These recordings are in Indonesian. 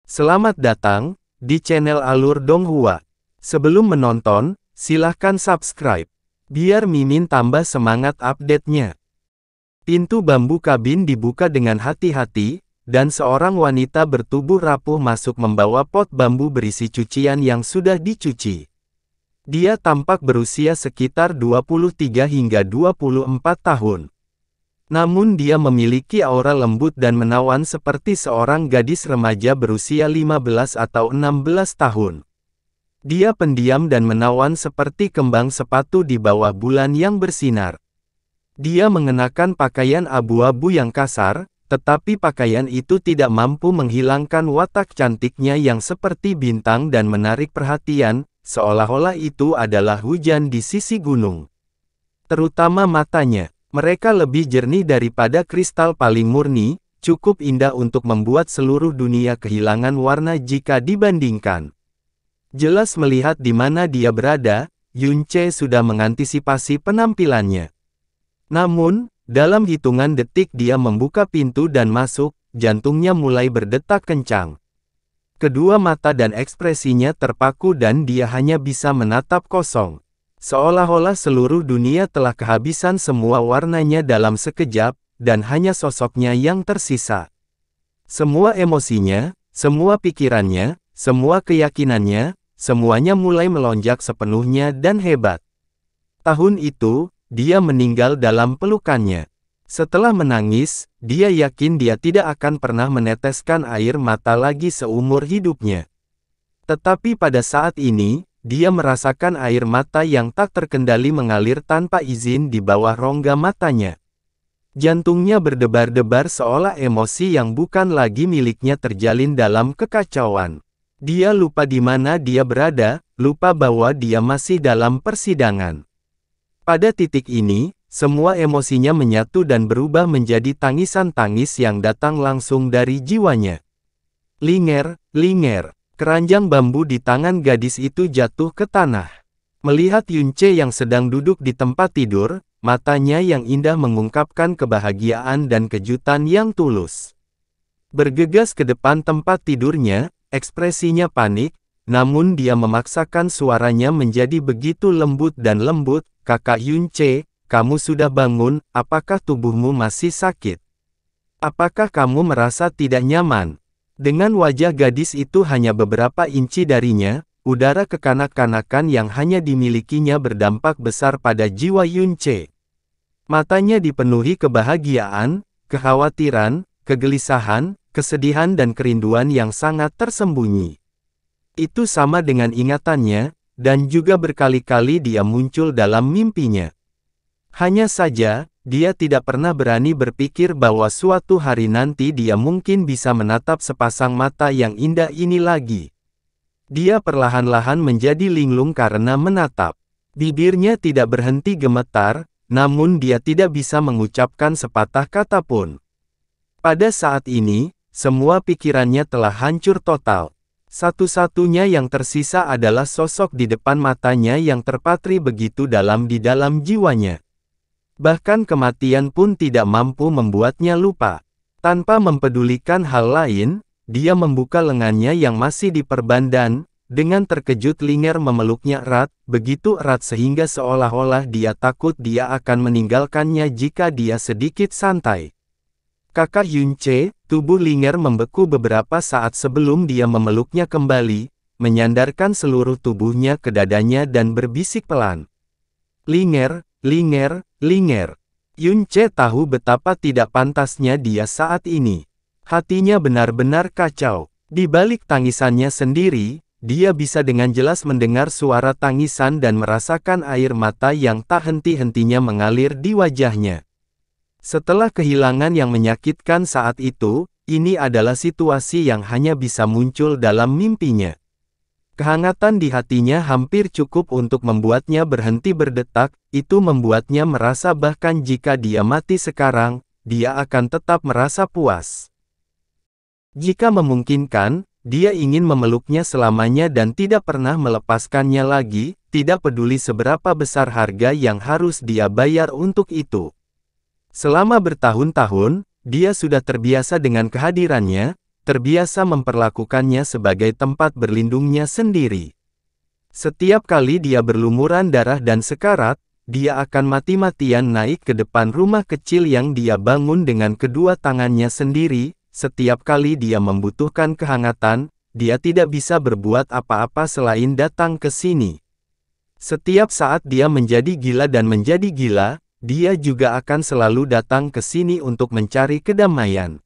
Selamat datang di channel Alur Donghua. Sebelum menonton, silahkan subscribe, biar Mimin tambah semangat update-nya. Pintu bambu kabin dibuka dengan hati-hati, dan seorang wanita bertubuh rapuh masuk membawa pot bambu berisi cucian yang sudah dicuci. Dia tampak berusia sekitar 23 hingga 24 tahun. Namun dia memiliki aura lembut dan menawan seperti seorang gadis remaja berusia 15 atau 16 tahun. Dia pendiam dan menawan seperti kembang sepatu di bawah bulan yang bersinar. Dia mengenakan pakaian abu-abu yang kasar, tetapi pakaian itu tidak mampu menghilangkan watak cantiknya yang seperti bintang dan menarik perhatian, seolah-olah itu adalah hujan di sisi gunung. Terutama matanya. Mereka lebih jernih daripada kristal paling murni, cukup indah untuk membuat seluruh dunia kehilangan warna jika dibandingkan. Jelas melihat di mana dia berada, Yun Che sudah mengantisipasi penampilannya. Namun, dalam hitungan detik dia membuka pintu dan masuk, jantungnya mulai berdetak kencang. Kedua mata dan ekspresinya terpaku dan dia hanya bisa menatap kosong. Seolah-olah seluruh dunia telah kehabisan semua warnanya dalam sekejap, dan hanya sosoknya yang tersisa. Semua emosinya, semua pikirannya, semua keyakinannya, semuanya mulai melonjak sepenuhnya dan hebat. Tahun itu, dia meninggal dalam pelukannya. Setelah menangis, dia yakin dia tidak akan pernah meneteskan air mata lagi seumur hidupnya. Tetapi pada saat ini, dia merasakan air mata yang tak terkendali mengalir tanpa izin di bawah rongga matanya. Jantungnya berdebar-debar seolah emosi yang bukan lagi miliknya terjalin dalam kekacauan. Dia lupa di mana dia berada, lupa bahwa dia masih dalam persidangan. Pada titik ini, semua emosinya menyatu dan berubah menjadi tangisan tangis yang datang langsung dari jiwanya. Linger, linger. Keranjang bambu di tangan gadis itu jatuh ke tanah. Melihat Yun Che yang sedang duduk di tempat tidur, matanya yang indah mengungkapkan kebahagiaan dan kejutan yang tulus. Bergegas ke depan tempat tidurnya, ekspresinya panik, namun dia memaksakan suaranya menjadi begitu lembut dan lembut, "Kakak Yun Che, kamu sudah bangun, apakah tubuhmu masih sakit? Apakah kamu merasa tidak nyaman?" Dengan wajah gadis itu hanya beberapa inci darinya, udara kekanak-kanakan yang hanya dimilikinya berdampak besar pada jiwa Yun Che. Matanya dipenuhi kebahagiaan, kekhawatiran, kegelisahan, kesedihan dan kerinduan yang sangat tersembunyi. Itu sama dengan ingatannya, dan juga berkali-kali dia muncul dalam mimpinya. Hanya saja, dia tidak pernah berani berpikir bahwa suatu hari nanti dia mungkin bisa menatap sepasang mata yang indah ini lagi. Dia perlahan-lahan menjadi linglung karena menatap. Bibirnya tidak berhenti gemetar, namun dia tidak bisa mengucapkan sepatah kata pun. Pada saat ini, semua pikirannya telah hancur total. Satu-satunya yang tersisa adalah sosok di depan matanya yang terpatri begitu dalam di dalam jiwanya. Bahkan kematian pun tidak mampu membuatnya lupa. Tanpa mempedulikan hal lain, dia membuka lengannya yang masih diperban dan, dengan terkejut Linger memeluknya erat, begitu erat sehingga seolah-olah dia takut dia akan meninggalkannya jika dia sedikit santai. "Kakak Yun Che," tubuh Linger membeku beberapa saat sebelum dia memeluknya kembali, menyandarkan seluruh tubuhnya ke dadanya dan berbisik pelan. "Linger, Linger, Linger." Yun Che tahu betapa tidak pantasnya dia saat ini. Hatinya benar-benar kacau. Di balik tangisannya sendiri, dia bisa dengan jelas mendengar suara tangisan dan merasakan air mata yang tak henti-hentinya mengalir di wajahnya. Setelah kehilangan yang menyakitkan saat itu, ini adalah situasi yang hanya bisa muncul dalam mimpinya. Kehangatan di hatinya hampir cukup untuk membuatnya berhenti berdetak, itu membuatnya merasa bahkan jika dia mati sekarang, dia akan tetap merasa puas. Jika memungkinkan, dia ingin memeluknya selamanya dan tidak pernah melepaskannya lagi, tidak peduli seberapa besar harga yang harus dia bayar untuk itu. Selama bertahun-tahun, dia sudah terbiasa dengan kehadirannya, terbiasa memperlakukannya sebagai tempat berlindungnya sendiri. Setiap kali dia berlumuran darah dan sekarat, dia akan mati-matian naik ke depan rumah kecil yang dia bangun dengan kedua tangannya sendiri. Setiap kali dia membutuhkan kehangatan, dia tidak bisa berbuat apa-apa selain datang ke sini. Setiap saat dia menjadi gila dan menjadi gila, dia juga akan selalu datang ke sini untuk mencari kedamaian.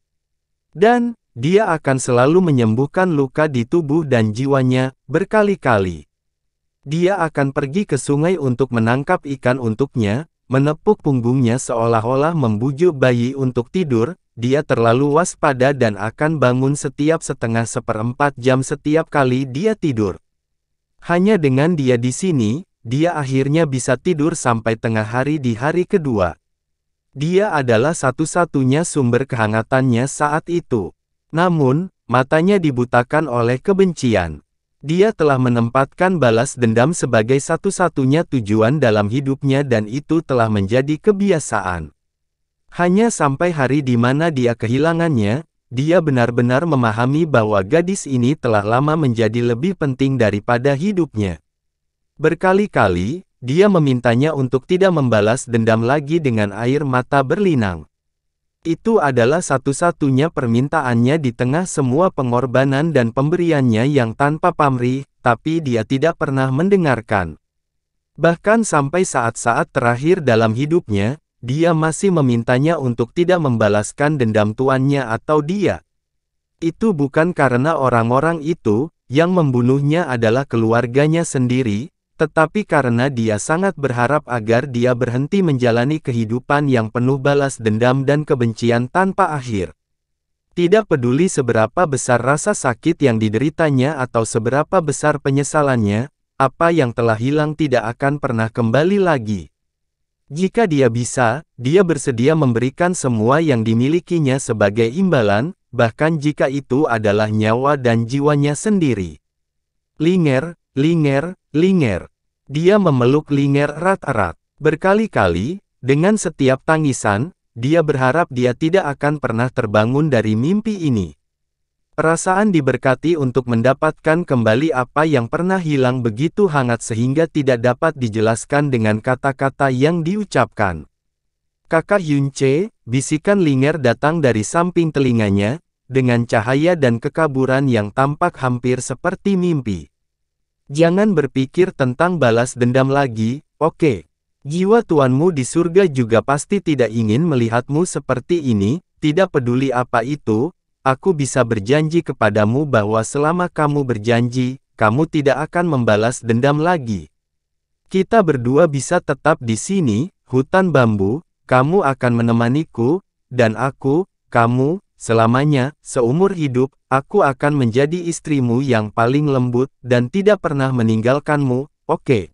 Dan, dia akan selalu menyembuhkan luka di tubuh dan jiwanya, berkali-kali. Dia akan pergi ke sungai untuk menangkap ikan untuknya, menepuk punggungnya seolah-olah membujuk bayi untuk tidur. Dia terlalu waspada dan akan bangun setiap seperempat jam setiap kali dia tidur. Hanya dengan dia di sini, dia akhirnya bisa tidur sampai tengah hari di hari kedua. Dia adalah satu-satunya sumber kehangatannya saat itu. Namun, matanya dibutakan oleh kebencian. Dia telah menempatkan balas dendam sebagai satu-satunya tujuan dalam hidupnya dan itu telah menjadi kebiasaan. Hanya sampai hari di mana dia kehilangannya, dia benar-benar memahami bahwa gadis ini telah lama menjadi lebih penting daripada hidupnya. Berkali-kali, dia memintanya untuk tidak membalas dendam lagi dengan air mata berlinang. Itu adalah satu-satunya permintaannya di tengah semua pengorbanan dan pemberiannya yang tanpa pamrih, tapi dia tidak pernah mendengarkan. Bahkan sampai saat-saat terakhir dalam hidupnya, dia masih memintanya untuk tidak membalaskan dendam tuannya atau dia. Itu bukan karena orang-orang itu, yang membunuhnya adalah keluarganya sendiri, tetapi karena dia sangat berharap agar dia berhenti menjalani kehidupan yang penuh balas dendam dan kebencian tanpa akhir. Tidak peduli seberapa besar rasa sakit yang dideritanya atau seberapa besar penyesalannya, apa yang telah hilang tidak akan pernah kembali lagi. Jika dia bisa, dia bersedia memberikan semua yang dimilikinya sebagai imbalan, bahkan jika itu adalah nyawa dan jiwanya sendiri. Linger, Linger, Linger. Dia memeluk Linger erat-erat. Berkali-kali, dengan setiap tangisan, dia berharap dia tidak akan pernah terbangun dari mimpi ini. Perasaan diberkati untuk mendapatkan kembali apa yang pernah hilang begitu hangat sehingga tidak dapat dijelaskan dengan kata-kata yang diucapkan. Kakak Yunce, bisikan Linger datang dari samping telinganya, dengan cahaya dan kekaburan yang tampak hampir seperti mimpi. Jangan berpikir tentang balas dendam lagi, oke? Jiwa tuanmu di surga juga pasti tidak ingin melihatmu seperti ini, tidak peduli apa itu, aku bisa berjanji kepadamu bahwa selama kamu berjanji, kamu tidak akan membalas dendam lagi. Kita berdua bisa tetap di sini, hutan bambu, kamu akan menemaniku, dan aku, kamu, selamanya, seumur hidup, aku akan menjadi istrimu yang paling lembut, dan tidak pernah meninggalkanmu, oke?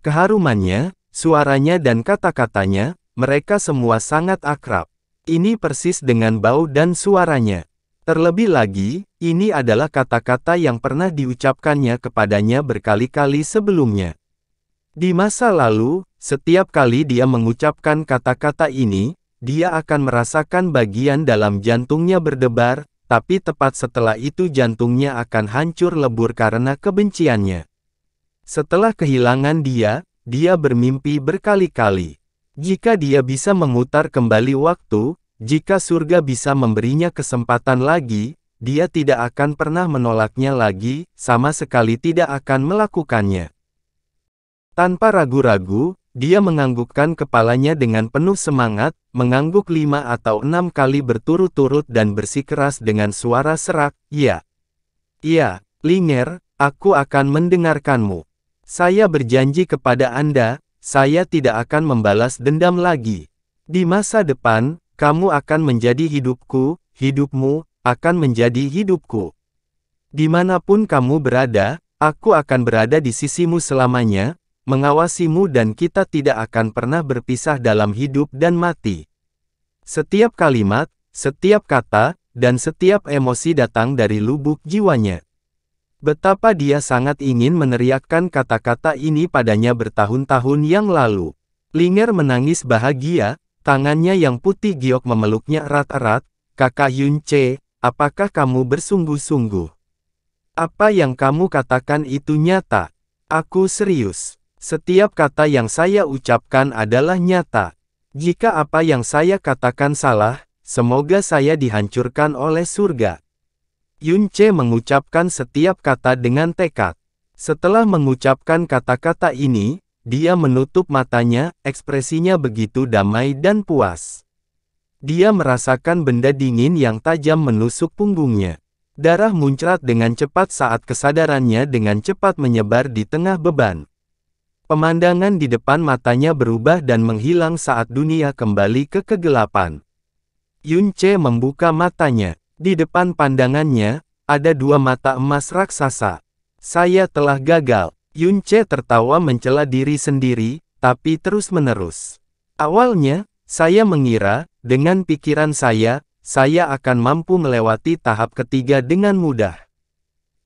Keharumannya, suaranya dan kata-katanya, mereka semua sangat akrab. Ini persis dengan bau dan suaranya. Terlebih lagi, ini adalah kata-kata yang pernah diucapkannya kepadanya berkali-kali sebelumnya. Di masa lalu, setiap kali dia mengucapkan kata-kata ini, dia akan merasakan bagian dalam jantungnya berdebar, tapi tepat setelah itu jantungnya akan hancur lebur karena kebenciannya. Setelah kehilangan dia bermimpi berkali-kali. Jika dia bisa memutar kembali waktu, jika surga bisa memberinya kesempatan lagi, dia tidak akan pernah menolaknya lagi, sama sekali tidak akan melakukannya. Tanpa ragu-ragu, dia menganggukkan kepalanya dengan penuh semangat, mengangguk 5 atau 6 kali berturut-turut dan bersikeras dengan suara serak, "Ya. Iya, Linger, aku akan mendengarkanmu. Saya berjanji kepada Anda, saya tidak akan membalas dendam lagi. Di masa depan, kamu akan menjadi hidupku, hidupmu akan menjadi hidupku. Dimanapun kamu berada, aku akan berada di sisimu selamanya, mengawasimu dan kita tidak akan pernah berpisah dalam hidup dan mati." Setiap kalimat, setiap kata, dan setiap emosi datang dari lubuk jiwanya. Betapa dia sangat ingin meneriakkan kata-kata ini padanya bertahun-tahun yang lalu. Linger menangis bahagia, tangannya yang putih giok memeluknya erat-erat. "Kakak Yunce, apakah kamu bersungguh-sungguh? Apa yang kamu katakan itu nyata? Aku serius. Setiap kata yang saya ucapkan adalah nyata. Jika apa yang saya katakan salah, semoga saya dihancurkan oleh surga. Yun Ce mengucapkan setiap kata dengan tekad. Setelah mengucapkan kata-kata ini, dia menutup matanya, ekspresinya begitu damai dan puas. Dia merasakan benda dingin yang tajam menusuk punggungnya. Darah muncrat dengan cepat saat kesadarannya dengan cepat menyebar di tengah beban. Pemandangan di depan matanya berubah dan menghilang saat dunia kembali ke kegelapan. Yun Ce membuka matanya. Di depan pandangannya, ada dua mata emas raksasa. Saya telah gagal. Yun Ce tertawa mencela diri sendiri, tapi terus-menerus. Awalnya, saya mengira, dengan pikiran saya akan mampu melewati tahap ketiga dengan mudah.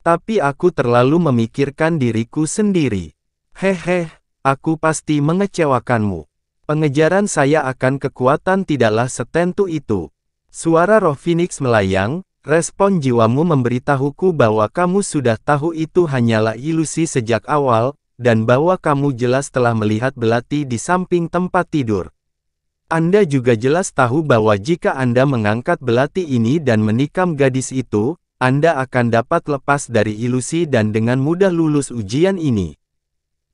Tapi aku terlalu memikirkan diriku sendiri. Hehe, aku pasti mengecewakanmu. Pengejaran saya akan kekuatan tidaklah setentu itu. Suara roh Phoenix melayang, respon jiwamu memberitahuku bahwa kamu sudah tahu itu hanyalah ilusi sejak awal, dan bahwa kamu jelas telah melihat belati di samping tempat tidur. Anda juga jelas tahu bahwa jika Anda mengangkat belati ini dan menikam gadis itu, Anda akan dapat lepas dari ilusi dan dengan mudah lulus ujian ini.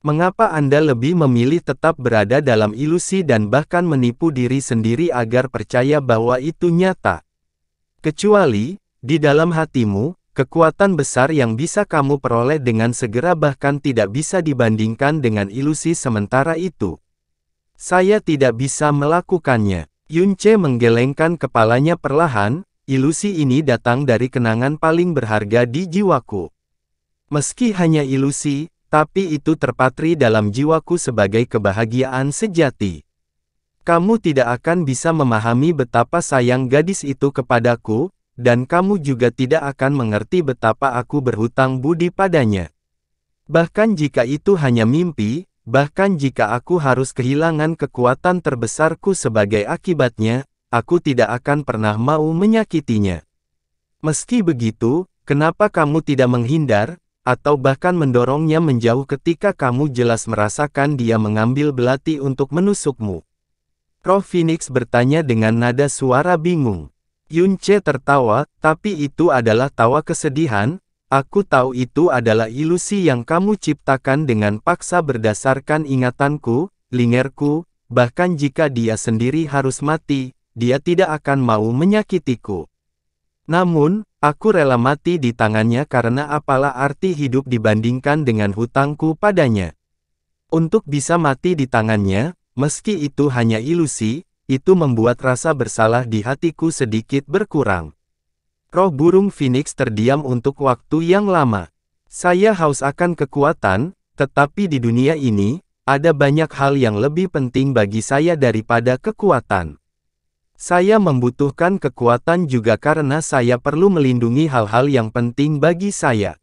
Mengapa Anda lebih memilih tetap berada dalam ilusi dan bahkan menipu diri sendiri agar percaya bahwa itu nyata? Kecuali, di dalam hatimu, kekuatan besar yang bisa kamu peroleh dengan segera bahkan tidak bisa dibandingkan dengan ilusi sementara itu. Saya tidak bisa melakukannya. Yun Ce menggelengkan kepalanya perlahan, ilusi ini datang dari kenangan paling berharga di jiwaku. Meski hanya ilusi, tapi itu terpatri dalam jiwaku sebagai kebahagiaan sejati. Kamu tidak akan bisa memahami betapa sayang gadis itu kepadaku, dan kamu juga tidak akan mengerti betapa aku berhutang budi padanya. Bahkan jika itu hanya mimpi, bahkan jika aku harus kehilangan kekuatan terbesarku sebagai akibatnya, aku tidak akan pernah mau menyakitinya. Meski begitu, kenapa kamu tidak menghindar, atau bahkan mendorongnya menjauh ketika kamu jelas merasakan dia mengambil belati untuk menusukmu? Roh Phoenix bertanya dengan nada suara bingung. Yun Ce tertawa, tapi itu adalah tawa kesedihan. Aku tahu itu adalah ilusi yang kamu ciptakan dengan paksa berdasarkan ingatanku, lingerku, bahkan jika dia sendiri harus mati, dia tidak akan mau menyakitiku. Namun, aku rela mati di tangannya karena apalah arti hidup dibandingkan dengan hutangku padanya. Untuk bisa mati di tangannya, meski itu hanya ilusi, itu membuat rasa bersalah di hatiku sedikit berkurang. Roh burung Phoenix terdiam untuk waktu yang lama. Saya haus akan kekuatan, tetapi di dunia ini, ada banyak hal yang lebih penting bagi saya daripada kekuatan. Saya membutuhkan kekuatan juga karena saya perlu melindungi hal-hal yang penting bagi saya.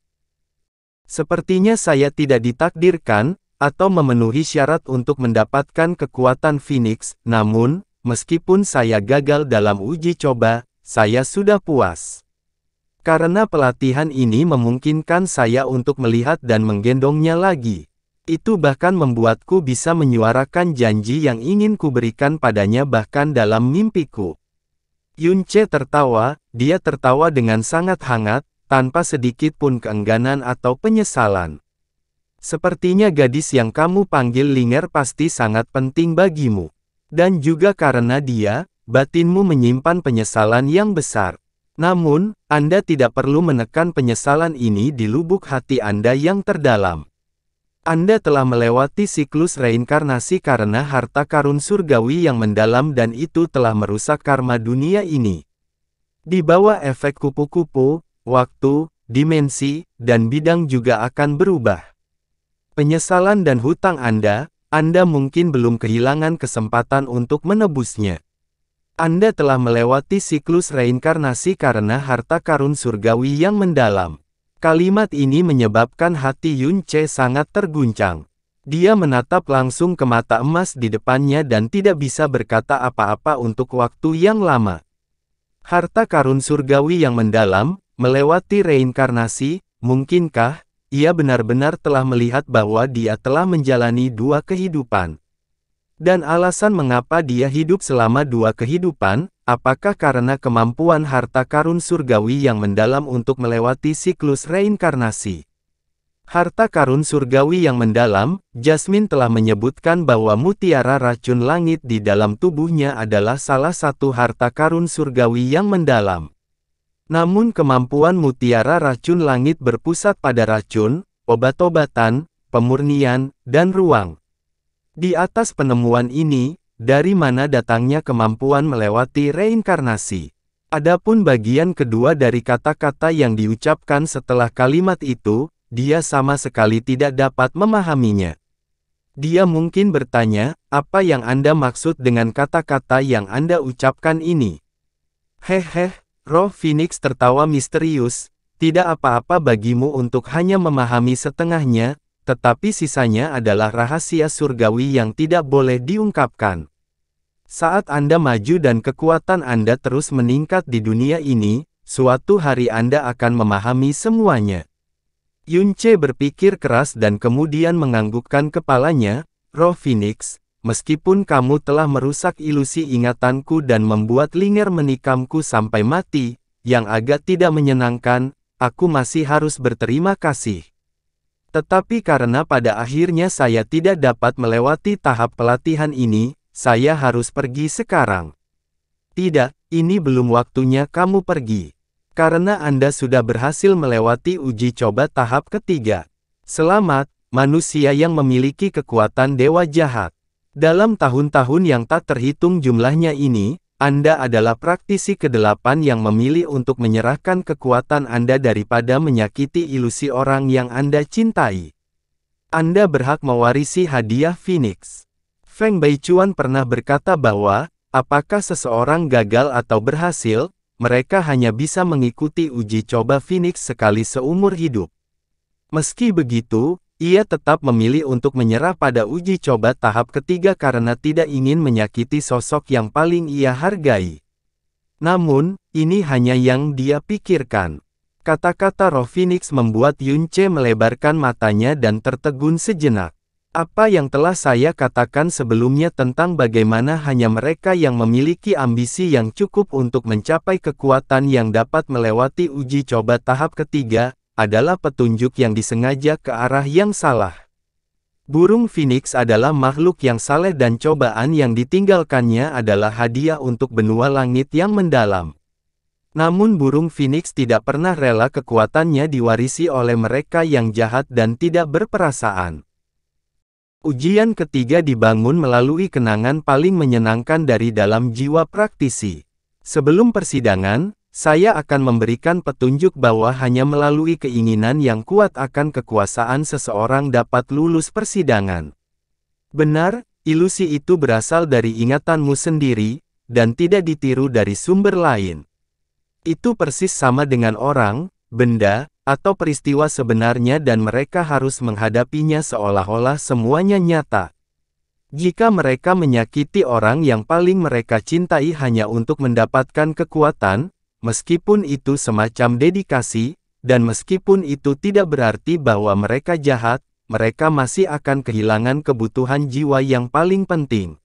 Sepertinya saya tidak ditakdirkan, atau memenuhi syarat untuk mendapatkan kekuatan Phoenix, namun, meskipun saya gagal dalam uji coba, saya sudah puas. Karena pelatihan ini memungkinkan saya untuk melihat dan menggendongnya lagi. Itu bahkan membuatku bisa menyuarakan janji yang ingin kuberikan padanya bahkan dalam mimpiku. Yun Ce tertawa, dia tertawa dengan sangat hangat, tanpa sedikit pun keengganan atau penyesalan. Sepertinya gadis yang kamu panggil Linger pasti sangat penting bagimu. Dan juga karena dia, batinmu menyimpan penyesalan yang besar. Namun, Anda tidak perlu menekan penyesalan ini di lubuk hati Anda yang terdalam. Anda telah melewati siklus reinkarnasi karena harta karun surgawi yang mendalam dan itu telah merusak karma dunia ini. Di bawah efek kupu-kupu, waktu, dimensi, dan bidang juga akan berubah. Penyesalan dan hutang Anda mungkin belum kehilangan kesempatan untuk menebusnya. Anda telah melewati siklus reinkarnasi karena harta karun surgawi yang mendalam. Kalimat ini menyebabkan hati Yun Ce sangat terguncang. Dia menatap langsung ke mata emas di depannya dan tidak bisa berkata apa-apa untuk waktu yang lama. Harta karun surgawi yang mendalam, melewati reinkarnasi, mungkinkah ia benar-benar telah melihat bahwa dia telah menjalani dua kehidupan? Dan alasan mengapa dia hidup selama dua kehidupan, apakah karena kemampuan harta karun surgawi yang mendalam untuk melewati siklus reinkarnasi? Harta karun surgawi yang mendalam, Jasmine telah menyebutkan bahwa mutiara racun langit di dalam tubuhnya adalah salah satu harta karun surgawi yang mendalam. Namun kemampuan mutiara racun langit berpusat pada racun, obat-obatan, pemurnian, dan ruang. Di atas penemuan ini, dari mana datangnya kemampuan melewati reinkarnasi? Adapun bagian kedua dari kata-kata yang diucapkan setelah kalimat itu, dia sama sekali tidak dapat memahaminya. Dia mungkin bertanya, apa yang Anda maksud dengan kata-kata yang Anda ucapkan ini? Hehe, Roh Phoenix tertawa misterius, tidak apa-apa bagimu untuk hanya memahami setengahnya, tetapi sisanya adalah rahasia surgawi yang tidak boleh diungkapkan. Saat Anda maju dan kekuatan Anda terus meningkat di dunia ini, suatu hari Anda akan memahami semuanya. Yunce berpikir keras dan kemudian menganggukkan kepalanya, Roh Phoenix, meskipun kamu telah merusak ilusi ingatanku dan membuat Linger menikamku sampai mati, yang agak tidak menyenangkan, aku masih harus berterima kasih. Tetapi karena pada akhirnya saya tidak dapat melewati tahap pelatihan ini, saya harus pergi sekarang. Tidak, ini belum waktunya kamu pergi. Karena Anda sudah berhasil melewati uji coba tahap ketiga. Selamat, manusia yang memiliki kekuatan dewa jahat. Dalam tahun-tahun yang tak terhitung jumlahnya ini, Anda adalah praktisi ke-8 yang memilih untuk menyerahkan kekuatan Anda daripada menyakiti ilusi orang yang Anda cintai. Anda berhak mewarisi hadiah Phoenix. Feng Baichuan pernah berkata bahwa, apakah seseorang gagal atau berhasil, mereka hanya bisa mengikuti uji coba Phoenix sekali seumur hidup. Meski begitu, ia tetap memilih untuk menyerah pada uji coba tahap ketiga karena tidak ingin menyakiti sosok yang paling ia hargai. Namun, ini hanya yang dia pikirkan. Kata-kata Roh Phoenix membuat Yunce melebarkan matanya dan tertegun sejenak. Apa yang telah saya katakan sebelumnya tentang bagaimana hanya mereka yang memiliki ambisi yang cukup untuk mencapai kekuatan yang dapat melewati uji coba tahap ketiga, adalah petunjuk yang disengaja ke arah yang salah. Burung Phoenix adalah makhluk yang saleh dan cobaan yang ditinggalkannya adalah hadiah untuk benua langit yang mendalam. Namun burung Phoenix tidak pernah rela kekuatannya diwarisi oleh mereka yang jahat dan tidak berperasaan. Ujian ketiga dibangun melalui kenangan paling menyenangkan dari dalam jiwa praktisi. Sebelum persidangan, saya akan memberikan petunjuk bahwa hanya melalui keinginan yang kuat akan kekuasaan seseorang dapat lulus persidangan. Benar, ilusi itu berasal dari ingatanmu sendiri, dan tidak ditiru dari sumber lain. Itu persis sama dengan orang, benda, atau peristiwa sebenarnya dan mereka harus menghadapinya seolah-olah semuanya nyata. Jika mereka menyakiti orang yang paling mereka cintai hanya untuk mendapatkan kekuatan, meskipun itu semacam dedikasi, dan meskipun itu tidak berarti bahwa mereka jahat, mereka masih akan kehilangan kebutuhan jiwa yang paling penting.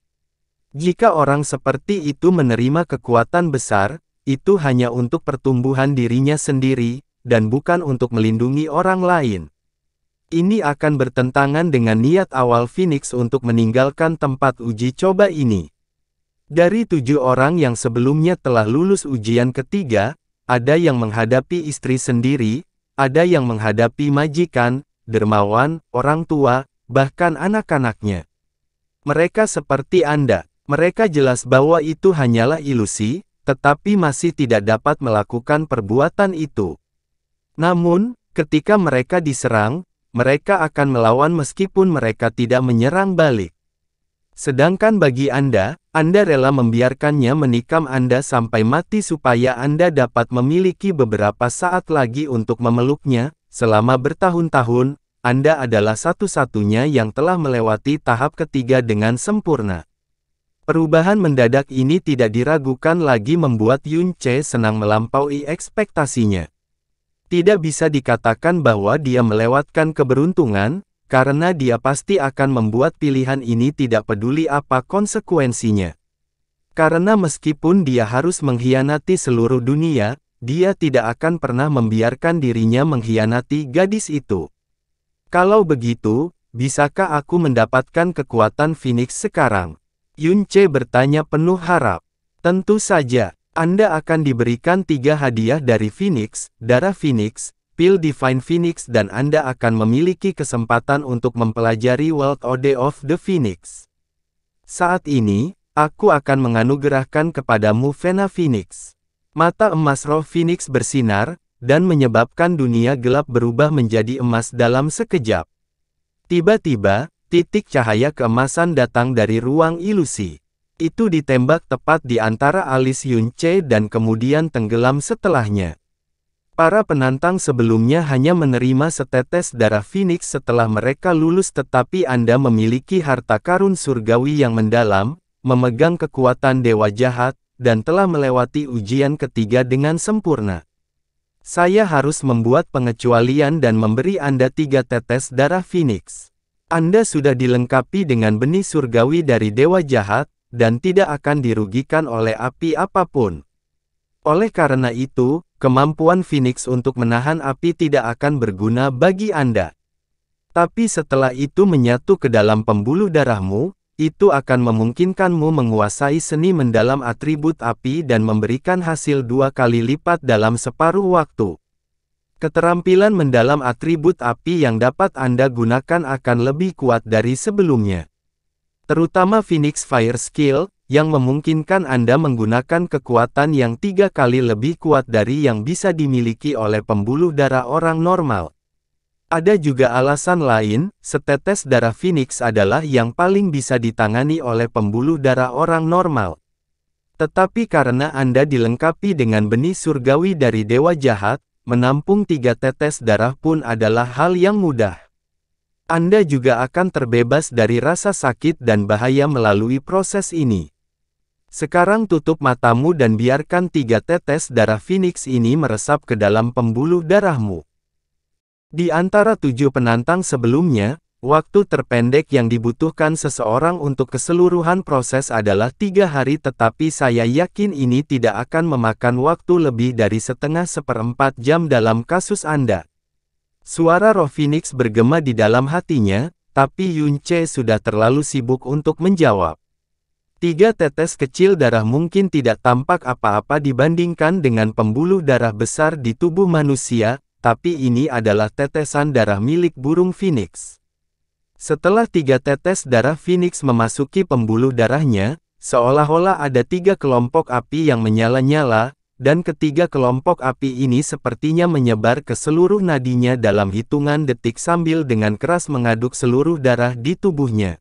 Jika orang seperti itu menerima kekuatan besar, itu hanya untuk pertumbuhan dirinya sendiri, dan bukan untuk melindungi orang lain. Ini akan bertentangan dengan niat awal Phoenix untuk meninggalkan tempat uji coba ini. Dari 7 orang yang sebelumnya telah lulus ujian ketiga, ada yang menghadapi istri sendiri, ada yang menghadapi majikan, dermawan, orang tua, bahkan anak-anaknya. Mereka seperti Anda, mereka jelas bahwa itu hanyalah ilusi, tetapi masih tidak dapat melakukan perbuatan itu. Namun, ketika mereka diserang, mereka akan melawan meskipun mereka tidak menyerang balik. Sedangkan bagi Anda rela membiarkannya menikam Anda sampai mati supaya Anda dapat memiliki beberapa saat lagi untuk memeluknya. Selama bertahun-tahun, Anda adalah satu-satunya yang telah melewati tahap ketiga dengan sempurna. Perubahan mendadak ini tidak diragukan lagi membuat Yun Che senang melampaui ekspektasinya. Tidak bisa dikatakan bahwa dia melewatkan keberuntungan, karena dia pasti akan membuat pilihan ini tidak peduli apa konsekuensinya. Karena meskipun dia harus mengkhianati seluruh dunia, dia tidak akan pernah membiarkan dirinya mengkhianati gadis itu. Kalau begitu, bisakah aku mendapatkan kekuatan Phoenix sekarang? Yun Che bertanya penuh harap. Tentu saja, Anda akan diberikan 3 hadiah dari Phoenix, darah Phoenix, pil Divine Phoenix dan Anda akan memiliki kesempatan untuk mempelajari World Ode of the Phoenix. Saat ini, aku akan menganugerahkan kepadamu Vena Phoenix. Mata emas roh Phoenix bersinar, dan menyebabkan dunia gelap berubah menjadi emas dalam sekejap. Tiba-tiba, titik cahaya keemasan datang dari ruang ilusi. Itu ditembak tepat di antara alis Yun Che dan kemudian tenggelam setelahnya. Para penantang sebelumnya hanya menerima setetes darah Phoenix setelah mereka lulus, tetapi Anda memiliki harta karun surgawi yang mendalam, memegang kekuatan dewa jahat, dan telah melewati ujian ketiga dengan sempurna. Saya harus membuat pengecualian dan memberi Anda 3 tetes darah Phoenix. Anda sudah dilengkapi dengan benih surgawi dari dewa jahat, dan tidak akan dirugikan oleh api apapun. Oleh karena itu, kemampuan Phoenix untuk menahan api tidak akan berguna bagi Anda. Tapi setelah itu menyatu ke dalam pembuluh darahmu, itu akan memungkinkanmu menguasai seni mendalam atribut api dan memberikan hasil 2 kali lipat dalam separuh waktu. Keterampilan mendalam atribut api yang dapat Anda gunakan akan lebih kuat dari sebelumnya. Terutama Phoenix Fire Skill, yang memungkinkan Anda menggunakan kekuatan yang 3 kali lebih kuat dari yang bisa dimiliki oleh pembuluh darah orang normal. Ada juga alasan lain, setetes darah Phoenix adalah yang paling bisa ditangani oleh pembuluh darah orang normal. Tetapi karena Anda dilengkapi dengan benih surgawi dari dewa jahat, menampung 3 tetes darah pun adalah hal yang mudah. Anda juga akan terbebas dari rasa sakit dan bahaya melalui proses ini. Sekarang tutup matamu dan biarkan 3 tetes darah Phoenix ini meresap ke dalam pembuluh darahmu. Di antara 7 penantang sebelumnya, waktu terpendek yang dibutuhkan seseorang untuk keseluruhan proses adalah 3 hari, tetapi saya yakin ini tidak akan memakan waktu lebih dari setengah seperempat jam dalam kasus Anda. Suara roh Phoenix bergema di dalam hatinya, tapi Yun Che sudah terlalu sibuk untuk menjawab. 3 tetes kecil darah mungkin tidak tampak apa-apa dibandingkan dengan pembuluh darah besar di tubuh manusia, tapi ini adalah tetesan darah milik burung Phoenix. Setelah 3 tetes darah Phoenix memasuki pembuluh darahnya, seolah-olah ada 3 kelompok api yang menyala-nyala, dan ketiga kelompok api ini sepertinya menyebar ke seluruh nadinya dalam hitungan detik sambil dengan keras mengaduk seluruh darah di tubuhnya.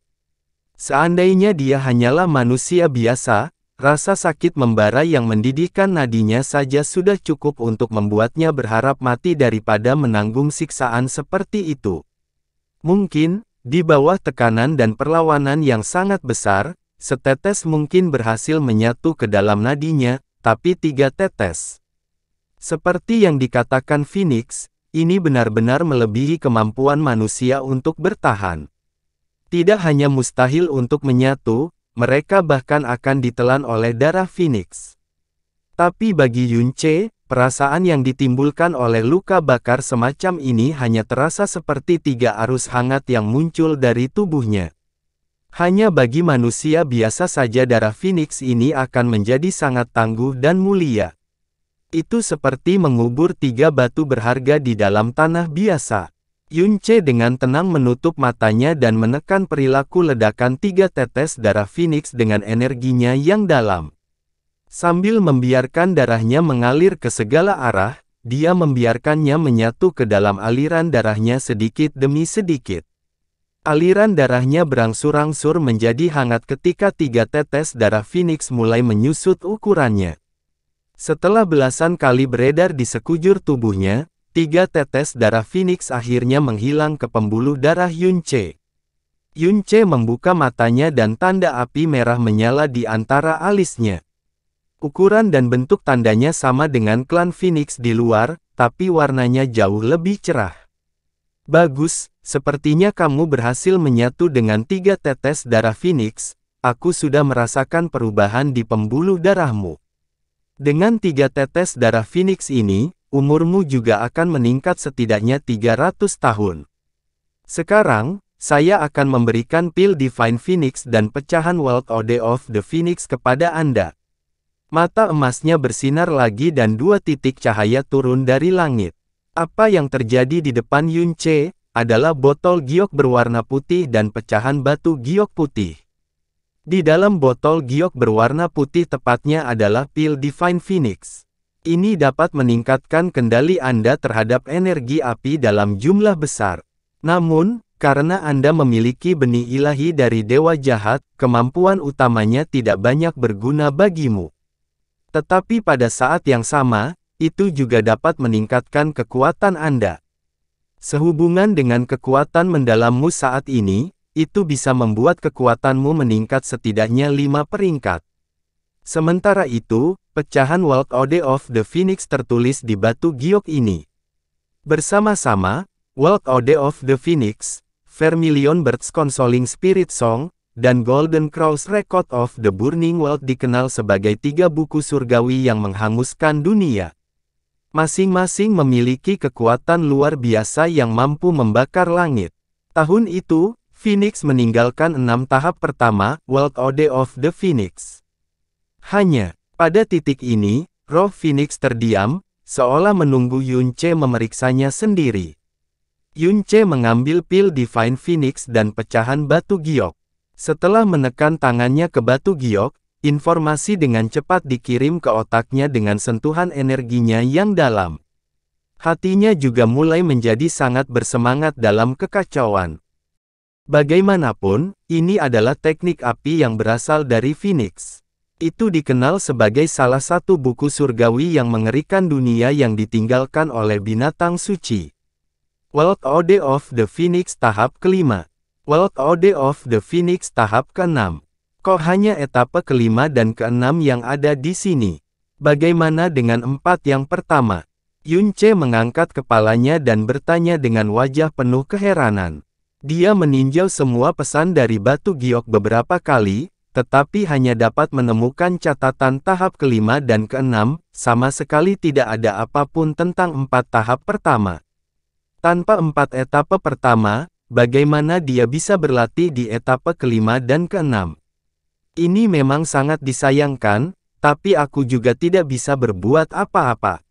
Seandainya dia hanyalah manusia biasa, rasa sakit membara yang mendidihkan nadinya saja sudah cukup untuk membuatnya berharap mati daripada menanggung siksaan seperti itu. Mungkin, di bawah tekanan dan perlawanan yang sangat besar, setetes mungkin berhasil menyatu ke dalam nadinya, tapi 3 tetes. Seperti yang dikatakan Phoenix, ini benar-benar melebihi kemampuan manusia untuk bertahan. Tidak hanya mustahil untuk menyatu, mereka bahkan akan ditelan oleh darah Phoenix. Tapi bagi Yun Che, perasaan yang ditimbulkan oleh luka bakar semacam ini hanya terasa seperti 3 arus hangat yang muncul dari tubuhnya. Hanya bagi manusia biasa saja darah Phoenix ini akan menjadi sangat tangguh dan mulia. Itu seperti mengubur 3 batu berharga di dalam tanah biasa. Yun Che dengan tenang menutup matanya dan menekan perilaku ledakan 3 tetes darah Phoenix dengan energinya yang dalam. Sambil membiarkan darahnya mengalir ke segala arah, dia membiarkannya menyatu ke dalam aliran darahnya sedikit demi sedikit. Aliran darahnya berangsur-angsur menjadi hangat ketika 3 tetes darah Phoenix mulai menyusut ukurannya. Setelah belasan kali beredar di sekujur tubuhnya, 3 tetes darah Phoenix akhirnya menghilang ke pembuluh darah Yun Che. Yunce membuka matanya dan tanda api merah menyala di antara alisnya. Ukuran dan bentuk tandanya sama dengan klan Phoenix di luar, tapi warnanya jauh lebih cerah. Bagus, sepertinya kamu berhasil menyatu dengan 3 tetes darah Phoenix. Aku sudah merasakan perubahan di pembuluh darahmu. Dengan 3 tetes darah Phoenix ini, umurmu juga akan meningkat setidaknya 300 tahun. Sekarang, saya akan memberikan pil Divine Phoenix dan pecahan World Ode of the Phoenix kepada Anda. Mata emasnya bersinar lagi dan 2 titik cahaya turun dari langit. Apa yang terjadi di depan Yunce adalah botol giok berwarna putih dan pecahan batu giok putih. Di dalam botol giok berwarna putih tepatnya adalah pil Divine Phoenix. Ini dapat meningkatkan kendali Anda terhadap energi api dalam jumlah besar. Namun, karena Anda memiliki benih ilahi dari dewa jahat, kemampuan utamanya tidak banyak berguna bagimu. Tetapi pada saat yang sama, itu juga dapat meningkatkan kekuatan Anda. Sehubungan dengan kekuatan mendalammu saat ini, itu bisa membuat kekuatanmu meningkat setidaknya 5 peringkat. Sementara itu, pecahan World Ode of the Phoenix tertulis di batu giok ini. Bersama-sama, World Ode of the Phoenix, Vermilion Birds Consoling Spirit Song, dan Golden Cross Record of the Burning World dikenal sebagai 3 buku surgawi yang menghanguskan dunia. Masing-masing memiliki kekuatan luar biasa yang mampu membakar langit. Tahun itu, Phoenix meninggalkan 6 tahap pertama, World Ode of the Phoenix. Hanya, pada titik ini, roh Phoenix terdiam, seolah menunggu Yunce memeriksanya sendiri. Yunce mengambil pil Divine Phoenix dan pecahan batu giok. Setelah menekan tangannya ke batu giok, informasi dengan cepat dikirim ke otaknya dengan sentuhan energinya yang dalam. Hatinya juga mulai menjadi sangat bersemangat dalam kekacauan. Bagaimanapun, ini adalah teknik api yang berasal dari Phoenix. Itu dikenal sebagai salah satu buku surgawi yang mengerikan dunia yang ditinggalkan oleh binatang suci. World Ode of the Phoenix tahap kelima. World Ode of the Phoenix tahap ke-6. Kok hanya etape kelima dan ke-6 yang ada di sini? Bagaimana dengan 4 yang pertama? Yunce mengangkat kepalanya dan bertanya dengan wajah penuh keheranan. Dia meninjau semua pesan dari batu giok beberapa kali, tetapi hanya dapat menemukan catatan tahap kelima dan ke-6, sama sekali tidak ada apapun tentang 4 tahap pertama. Tanpa 4 etape pertama, bagaimana dia bisa berlatih di etape kelima dan ke-6? Ini memang sangat disayangkan, tapi aku juga tidak bisa berbuat apa-apa.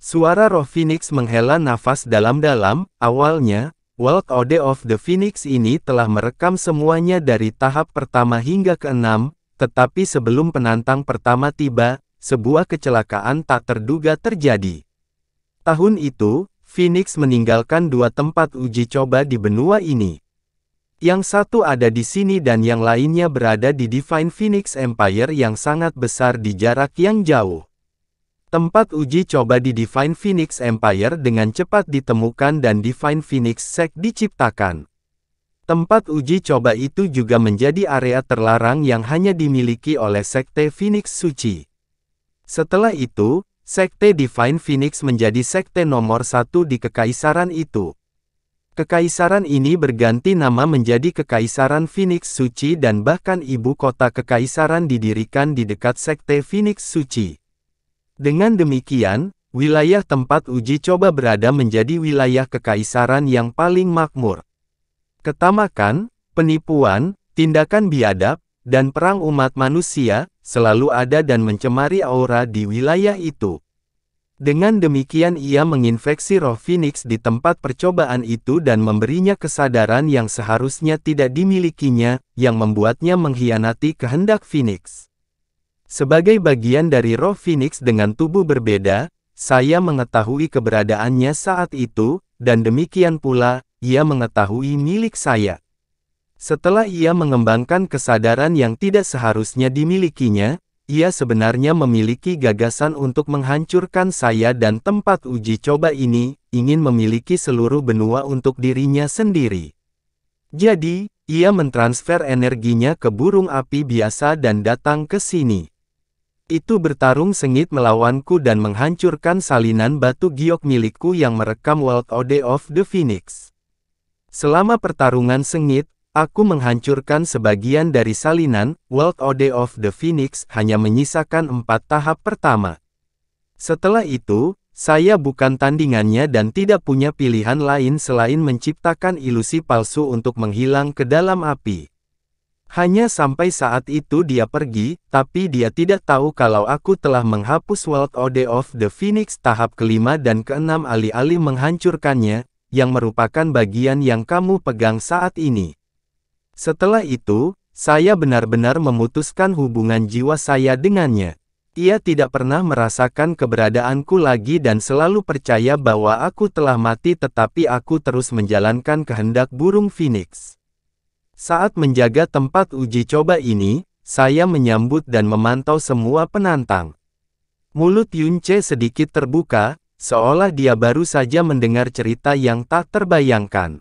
Suara roh Phoenix menghela nafas dalam-dalam. Awalnya, World Ode of the Phoenix ini telah merekam semuanya dari tahap pertama hingga ke-6, tetapi sebelum penantang pertama tiba, sebuah kecelakaan tak terduga terjadi. Tahun itu, Phoenix meninggalkan 2 tempat uji coba di benua ini. Yang satu ada di sini dan yang lainnya berada di Divine Phoenix Empire yang sangat besar di jarak yang jauh. Tempat uji coba di Divine Phoenix Empire dengan cepat ditemukan dan Divine Phoenix Sect diciptakan. Tempat uji coba itu juga menjadi area terlarang yang hanya dimiliki oleh Sekte Phoenix Suci. Setelah itu, Sekte Divine Phoenix menjadi sekte nomor 1 di kekaisaran itu. Kekaisaran ini berganti nama menjadi Kekaisaran Phoenix Suci dan bahkan ibu kota kekaisaran didirikan di dekat Sekte Phoenix Suci. Dengan demikian, wilayah tempat uji coba berada menjadi wilayah kekaisaran yang paling makmur. Ketamakan, penipuan, tindakan biadab, dan perang umat manusia selalu ada dan mencemari aura di wilayah itu. Dengan demikian ia menginfeksi roh Phoenix di tempat percobaan itu dan memberinya kesadaran yang seharusnya tidak dimilikinya, yang membuatnya mengkhianati kehendak Phoenix. Sebagai bagian dari roh Phoenix dengan tubuh berbeda, saya mengetahui keberadaannya saat itu, dan demikian pula, ia mengetahui milik saya. Setelah ia mengembangkan kesadaran yang tidak seharusnya dimilikinya, ia sebenarnya memiliki gagasan untuk menghancurkan saya dan tempat uji coba ini, ingin memiliki seluruh benua untuk dirinya sendiri. Jadi, ia mentransfer energinya ke burung api biasa dan datang ke sini. Itu bertarung sengit melawanku dan menghancurkan salinan batu giok milikku yang merekam World Ode of the Phoenix. Selama pertarungan sengit, aku menghancurkan sebagian dari salinan World Ode of the Phoenix hanya menyisakan 4 tahap pertama. Setelah itu, saya bukan tandingannya dan tidak punya pilihan lain selain menciptakan ilusi palsu untuk menghilang ke dalam api. Hanya sampai saat itu dia pergi, tapi dia tidak tahu kalau aku telah menghapus World Ode of the Phoenix tahap kelima dan keenam alih-alih menghancurkannya, yang merupakan bagian yang kamu pegang saat ini. Setelah itu, saya benar-benar memutuskan hubungan jiwa saya dengannya. Ia tidak pernah merasakan keberadaanku lagi dan selalu percaya bahwa aku telah mati, tetapi aku terus menjalankan kehendak burung Phoenix. Saat menjaga tempat uji coba ini, saya menyambut dan memantau semua penantang. Mulut Yunce sedikit terbuka, seolah dia baru saja mendengar cerita yang tak terbayangkan.